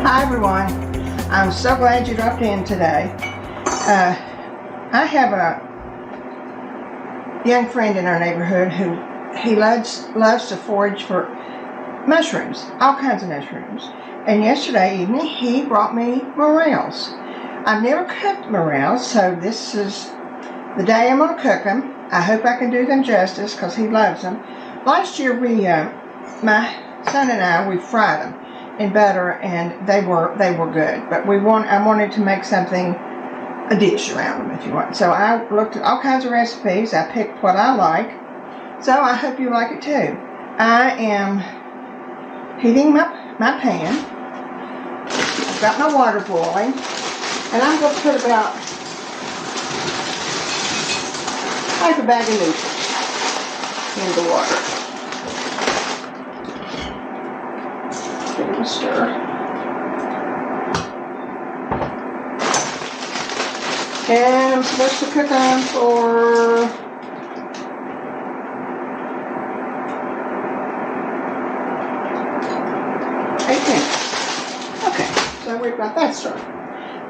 Hi everyone, I'm so glad you dropped in today. I have a young friend in our neighborhood who he loves to forage for mushrooms, all kinds of mushrooms. And yesterday evening he brought me morels. I've never cooked morels, so this is the day I'm going to cook them. I hope I can do them justice because he loves them. Last year my son and I, we fried them in butter, and they were good. But I wanted to make something, a dish around them, if you want. So I looked at all kinds of recipes. I picked what I like. So I hope you like it too. I am heating my pan. I've got my water boiling, and I'm going to put about half a bag of noodles in the water. Give it a stir. And I'm supposed to cook them for 8 minutes. Okay, so we've got that started.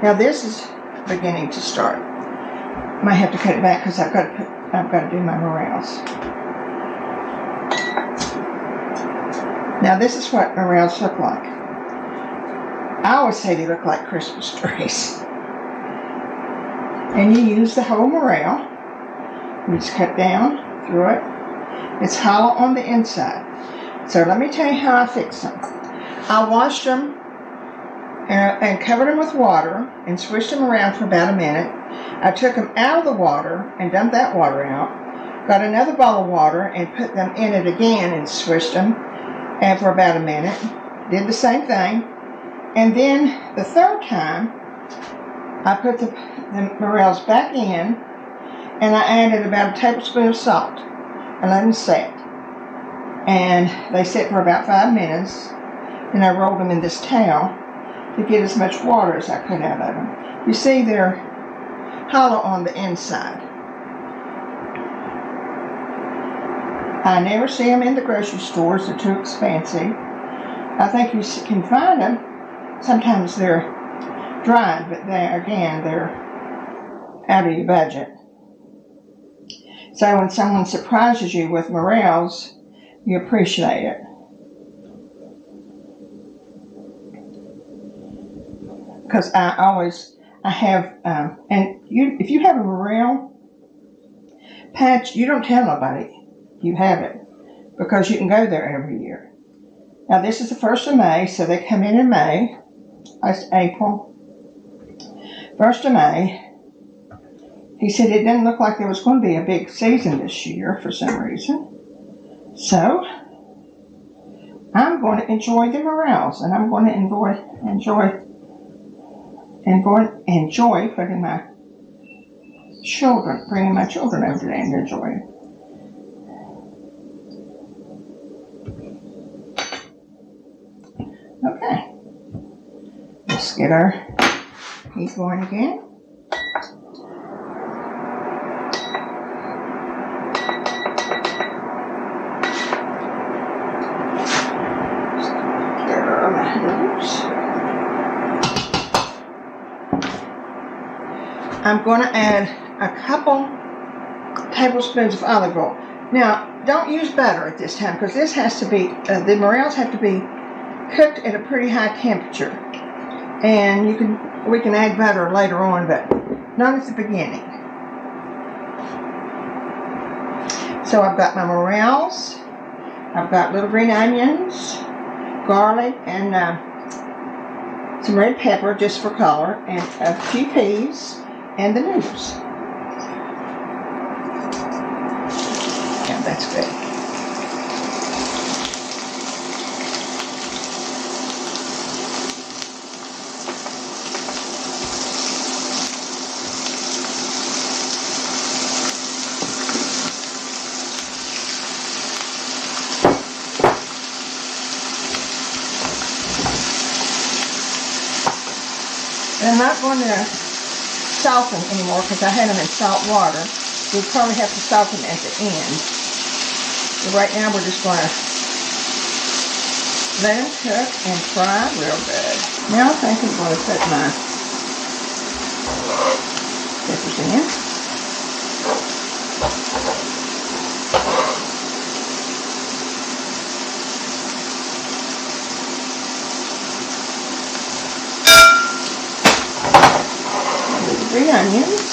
Now this is beginning to start. Might have to cut it back because I've got to do my morels. Now this is what morels look like. I always say they look like Christmas trees. And you use the whole morel. You just cut down through it. It's hollow on the inside. So let me tell you how I fix them. I washed them and covered them with water and swished them around for about a minute. I took them out of the water and dumped that water out. Got another bowl of water and put them in it again and swished them. And for about a minute, did the same thing. And then the third time, I put the morels back in, and I added about a tablespoon of salt and let them set. And they set for about 5 minutes, and I rolled them in this towel to get as much water as I could out of them. You see, they're hollow on the inside. I never see them in the grocery stores. They're too expensive. I think you can find them. Sometimes they're dried, but they're out of your budget. So when someone surprises you with morels, you appreciate it. Because I have, if you have a morel patch, you don't tell nobody you have it, because you can go there every year. Now this is the 1st of May, so they come in May. That's April. 1st of May. He said it didn't look like there was going to be a big season this year for some reason. So I'm going to enjoy the morels, and I'm going to enjoy putting bringing my children over there and enjoy it. Okay, let's get our heat going again. I'm going to add a couple tablespoons of olive oil. Now, don't use butter at this time, because this has to be, the morels have to be cooked at a pretty high temperature. And we can add butter later on, but not at the beginning. So I've got my morels, I've got little green onions, garlic, and some red pepper just for color, and a few peas, and the noodles. Yeah, that's good. I'm not going to salt them anymore because I had them in salt water. We'll probably have to salt them at the end. But right now we're just going to let them cook and fry real good. Now I think I'm going to put my peppers in. Three onions.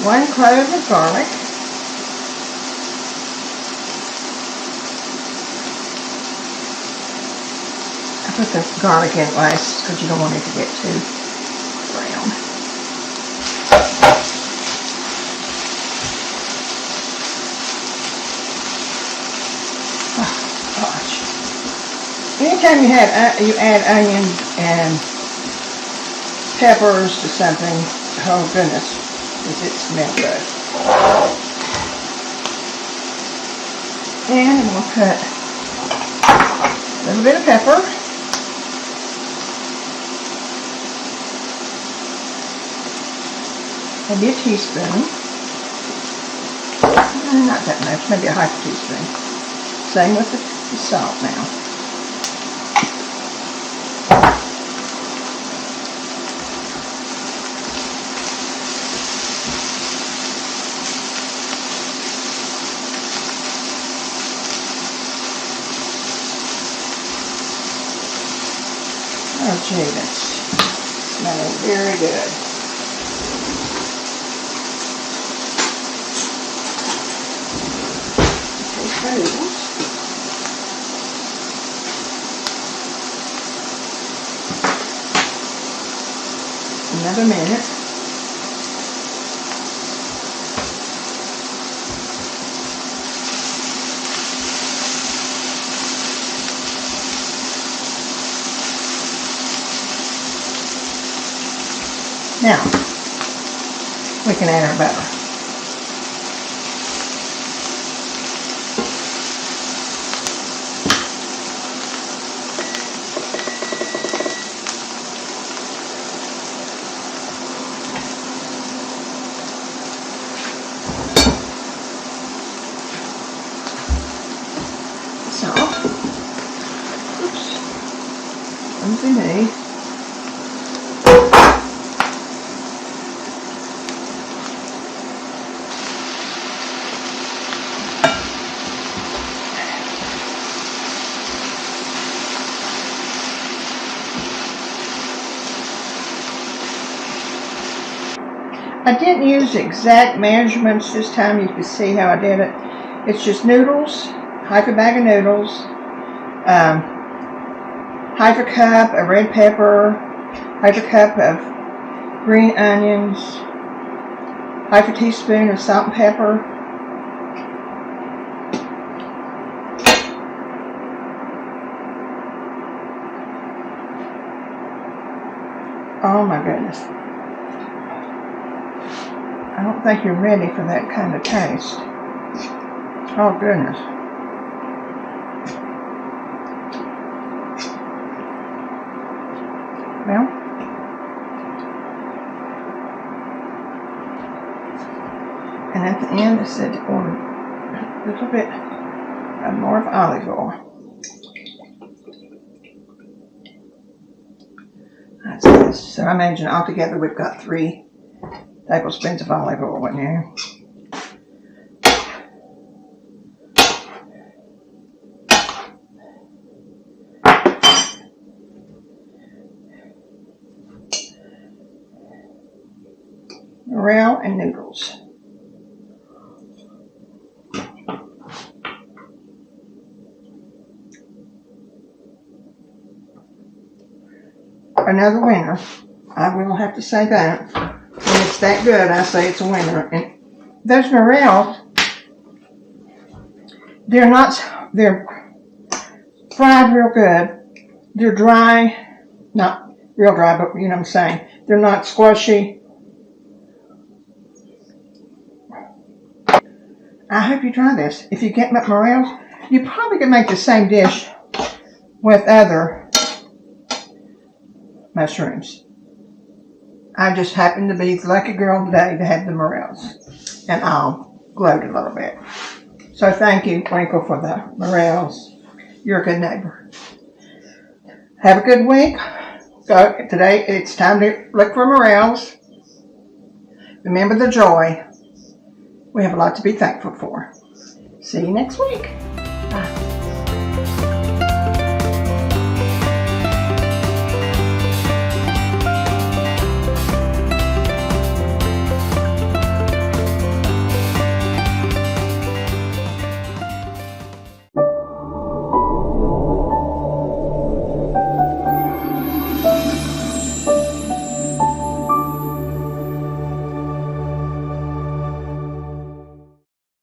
One clove of garlic. I put the garlic in last because you don't want it to get too brown. Oh gosh! Anytime you add onions and peppers to something, oh goodness, does it smell good? And I'm going to put a little bit of pepper. Maybe a teaspoon. Not that much, maybe a half a teaspoon. Same with the salt now. Oh gee, that's smelling very good. Another minute. Now, we can add our butter. Me. I didn't use exact measurements this time. You can see how I did it. It's just noodles, half a bag of noodles, half a cup of red pepper, half a cup of green onions, half a teaspoon of salt and pepper, oh my goodness. I don't think you're ready for that kind of taste. Oh goodness. Well, and at the end I said to order a little bit more of olive oil. That's this. So I imagine altogether we've got 3 tablespoons of olive oil in here. Morel and noodles. Another winner. I will have to say that. When it's that good, I say it's a winner. And those morels, they're fried real good. They're dry, not real dry, but you know what I'm saying. They're not squishy. I hope you try this. If you get morels, you probably could make the same dish with other mushrooms. I just happened to be the lucky girl today to have the morels, and I'll gloat a little bit. So thank you, Twinkle, for the Morels. You're a good neighbor. Have a good week. So today it's time to look for Morels. Remember the joy. We have a lot to be thankful for. See you next week. Bye.